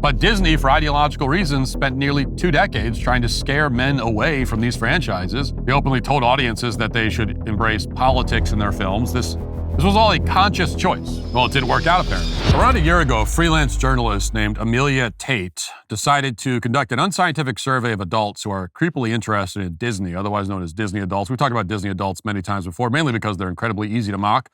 But Disney, for ideological reasons, spent nearly 2 decades trying to scare men away from these franchises. They openly told audiences that they should embrace politics in their films. This was all a conscious choice. Well, it didn't work out, apparently. Around a year ago, a freelance journalist named Amelia Tate decided to conduct an unscientific survey of adults who are creepily interested in Disney, otherwise known as Disney adults. We've talked about Disney adults many times before, mainly because they're incredibly easy to mock.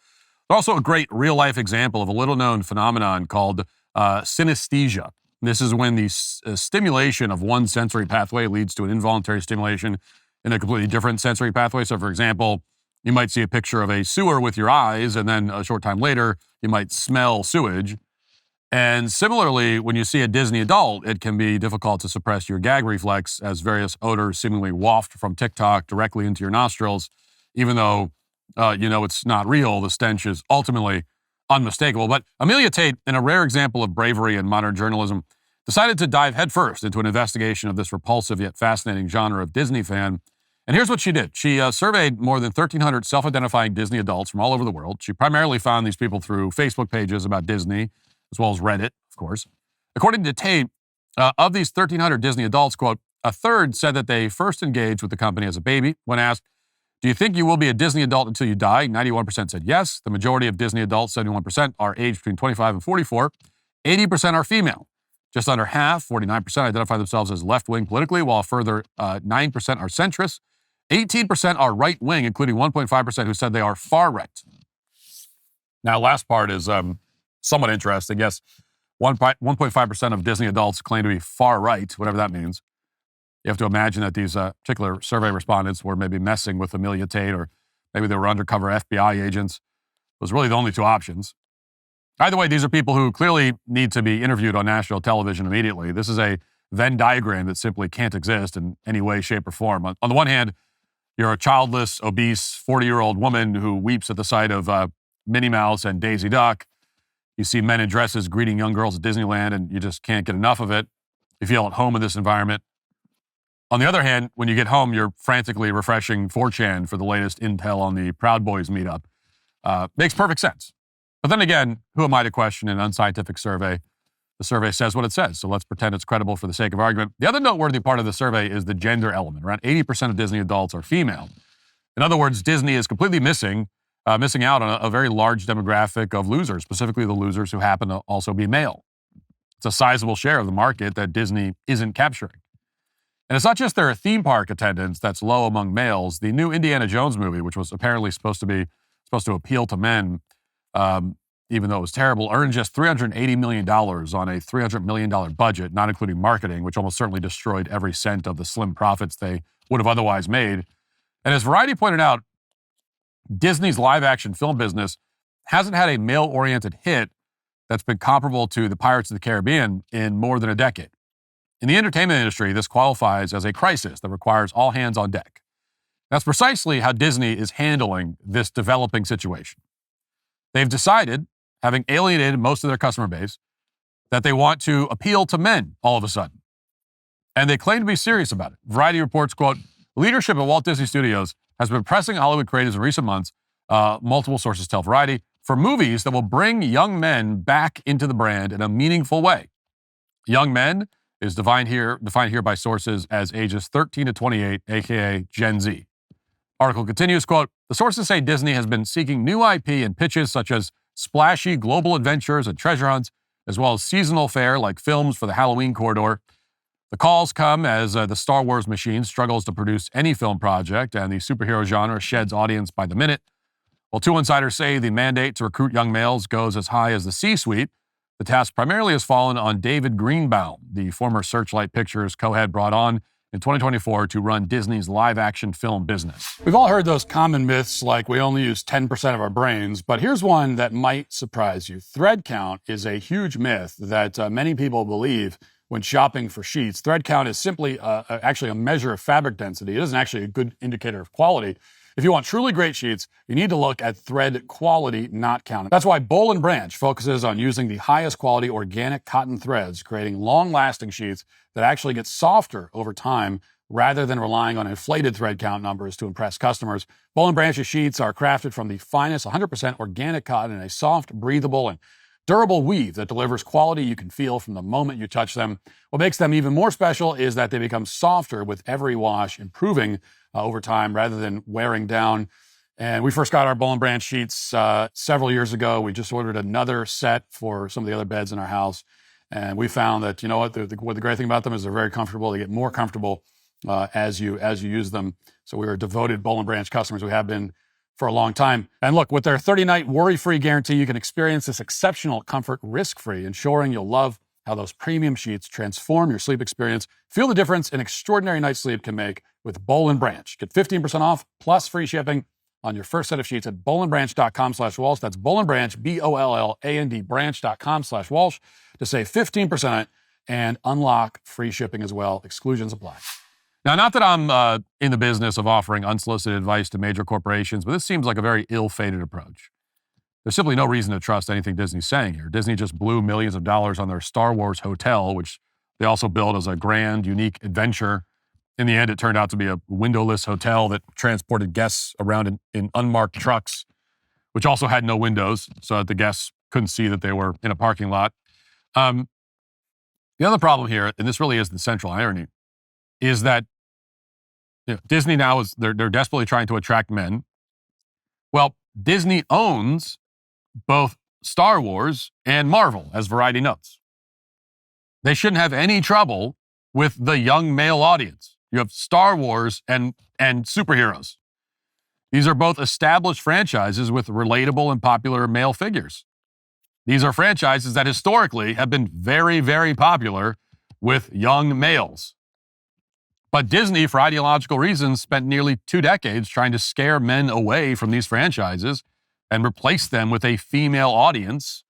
They're also a great real-life example of a little-known phenomenon called synesthesia. This is when the stimulation of one sensory pathway leads to an involuntary stimulation in a completely different sensory pathway. So, for example, you might see a picture of a sewer with your eyes, and then a short time later, you might smell sewage. And similarly, when you see a Disney adult, it can be difficult to suppress your gag reflex as various odors seemingly waft from TikTok directly into your nostrils. Even though, it's not real, the stench is ultimately unmistakable. But Amelia Tate, in a rare example of bravery in modern journalism, decided to dive headfirst into an investigation of this repulsive yet fascinating genre of Disney fan. And here's what she did. She surveyed more than 1,300 self-identifying Disney adults from all over the world. She primarily found these people through Facebook pages about Disney, as well as Reddit, of course. According to Tate, of these 1,300 Disney adults, quote, a third said that they first engaged with the company as a baby. When asked, do you think you will be a Disney adult until you die? 91% said yes. The majority of Disney adults, 71%, are aged between 25 and 44. 80% are female. Just under half, 49%, identify themselves as left-wing politically, while a further 9% are centrist. 18% are right-wing, including 1.5% who said they are far-right. Now, last part is somewhat interesting. Yes, 1.5% of Disney adults claim to be far-right, whatever that means. You have to imagine that these particular survey respondents were maybe messing with Amelia Tate, or maybe they were undercover FBI agents. It was really the only two options. Either way, these are people who clearly need to be interviewed on national television immediately. This is a Venn diagram that simply can't exist in any way, shape, or form. On the one hand, you're a childless, obese, 40-year-old woman who weeps at the sight of Minnie Mouse and Daisy Duck. You see men in dresses greeting young girls at Disneyland, and you just can't get enough of it. You feel at home in this environment. On the other hand, when you get home, you're frantically refreshing 4chan for the latest intel on the Proud Boys meetup. Makes perfect sense. But then again, who am I to question an unscientific survey? The survey says what it says, so let's pretend it's credible for the sake of argument. The other noteworthy part of the survey is the gender element. Around 80% of Disney adults are female. In other words, Disney is completely missing out on a very large demographic of losers, specifically the losers who happen to also be male. It's a sizable share of the market that Disney isn't capturing. And it's not just their theme park attendance that's low among males. The new Indiana Jones movie, which was apparently supposed to appeal to men, even though it was terrible, earned just $380 million on a $300 million budget, not including marketing, which almost certainly destroyed every cent of the slim profits they would have otherwise made. And as Variety pointed out, Disney's live-action film business hasn't had a male-oriented hit that's been comparable to the Pirates of the Caribbean in more than a decade. In the entertainment industry, this qualifies as a crisis that requires all hands on deck. That's precisely how Disney is handling this developing situation. They've decided, having alienated most of their customer base, that they want to appeal to men all of a sudden. And they claim to be serious about it. Variety reports, quote, leadership at Walt Disney Studios has been pressing Hollywood creatives in recent months, multiple sources tell Variety, for movies that will bring young men back into the brand in a meaningful way. Young men is defined here by sources as ages 13 to 28, aka Gen Z. Article continues, quote, the sources say Disney has been seeking new IP and pitches such as splashy global adventures and treasure hunts, as well as seasonal fare like films for the Halloween corridor. The calls come as the Star Wars machine struggles to produce any film project, and the superhero genre sheds audience by the minute. While two insiders say the mandate to recruit young males goes as high as the C-suite, the task primarily has fallen on David Greenbaum, the former Searchlight Pictures co-head brought on in 2024 to run Disney's live-action film business. We've all heard those common myths like we only use 10% of our brains, but here's one that might surprise you. Thread count is a huge myth that many people believe when shopping for sheets. Thread count is simply actually a measure of fabric density. It isn't actually a good indicator of quality. If you want truly great sheets, you need to look at thread quality, not count. That's why Boll & Branch focuses on using the highest quality organic cotton threads, creating long-lasting sheets that actually get softer over time rather than relying on inflated thread count numbers to impress customers. Boll & Branch's sheets are crafted from the finest 100% organic cotton in a soft, breathable, and durable weave that delivers quality you can feel from the moment you touch them. What makes them even more special is that they become softer with every wash, improving over time rather than wearing down. And we first got our Boll & Branch sheets several years ago. We just ordered another set for some of the other beds in our house. And we found that, you know what, the great thing about them is they're very comfortable. They get more comfortable as you use them. So we are devoted Boll & Branch customers. We have been for a long time. And look, with their 30-night worry-free guarantee, you can experience this exceptional comfort risk-free, ensuring you'll love how those premium sheets transform your sleep experience. Feel the difference an extraordinary night's sleep can make with Boll & Branch. Get 15% off plus free shipping on your first set of sheets at bollandbranch.com/Walsh. That's Boll & Branch, BOLLAND branch.com/Walsh to save 15% and unlock free shipping as well. Exclusions apply. Now, not that I'm in the business of offering unsolicited advice to major corporations, but this seems like a very ill-fated approach. There's simply no reason to trust anything Disney's saying here. Disney just blew millions of dollars on their Star Wars hotel, which they also billed as a grand, unique adventure. In the end, it turned out to be a windowless hotel that transported guests around in unmarked trucks, which also had no windows, so that the guests couldn't see that they were in a parking lot. The other problem here, and this really is the central irony, is that Disney now they're desperately trying to attract men. Well, Disney owns both Star Wars and Marvel, as Variety notes. They shouldn't have any trouble with the young male audience. You have Star Wars and superheroes. These are both established franchises with relatable and popular male figures. These are franchises that historically have been very, very popular with young males. But Disney, for ideological reasons, spent nearly 2 decades trying to scare men away from these franchises and replace them with a female audience.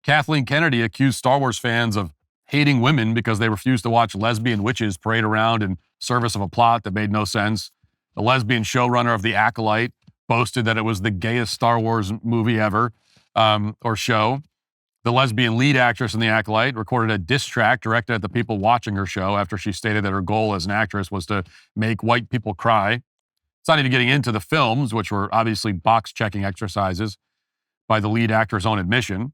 Kathleen Kennedy accused Star Wars fans of hating women because they refused to watch lesbian witches parade around in service of a plot that made no sense. The lesbian showrunner of The Acolyte boasted that it was the gayest Star Wars movie ever, or show. The lesbian lead actress in The Acolyte recorded a diss track directed at the people watching her show after she stated that her goal as an actress was to make white people cry. It's not even getting into the films, which were obviously box-checking exercises by the lead actor's own admission.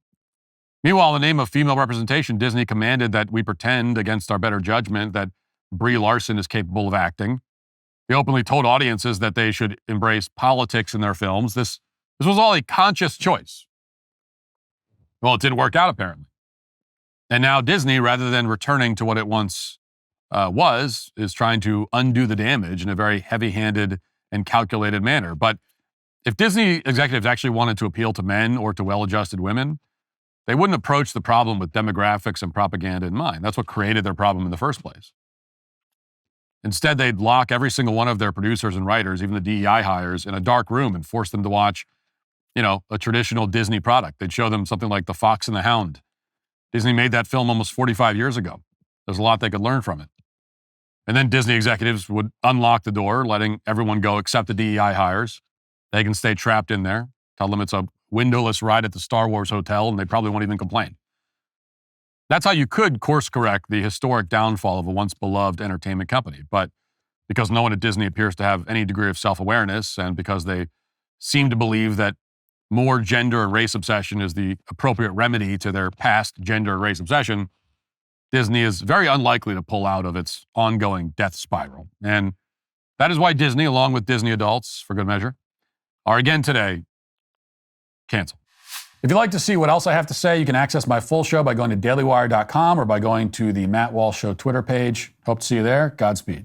Meanwhile, in the name of female representation, Disney commanded that we pretend against our better judgment that Brie Larson is capable of acting. They openly told audiences that they should embrace politics in their films. This was all a conscious choice. Well, it didn't work out, apparently. And now Disney, rather than returning to what it once was, is trying to undo the damage in a very heavy-handed and calculated manner. But if Disney executives actually wanted to appeal to men or to well-adjusted women, they wouldn't approach the problem with demographics and propaganda in mind. That's what created their problem in the first place. Instead, they'd lock every single one of their producers and writers, even the DEI hires, in a dark room and force them to watch a traditional Disney product. They'd show them something like The Fox and the Hound. Disney made that film almost 45 years ago. There's a lot they could learn from it. And then Disney executives would unlock the door, letting everyone go except the DEI hires. They can stay trapped in there. Tell them it's a windowless ride at the Star Wars hotel, and they probably won't even complain. That's how you could course correct the historic downfall of a once beloved entertainment company. But because no one at Disney appears to have any degree of self-awareness, and because they seem to believe that more gender and race obsession is the appropriate remedy to their past gender and race obsession, Disney is very unlikely to pull out of its ongoing death spiral. And that is why Disney, along with Disney adults, for good measure, are again today canceled. If you'd like to see what else I have to say, you can access my full show by going to dailywire.com or by going to the Matt Walsh Show Twitter page. Hope to see you there. Godspeed.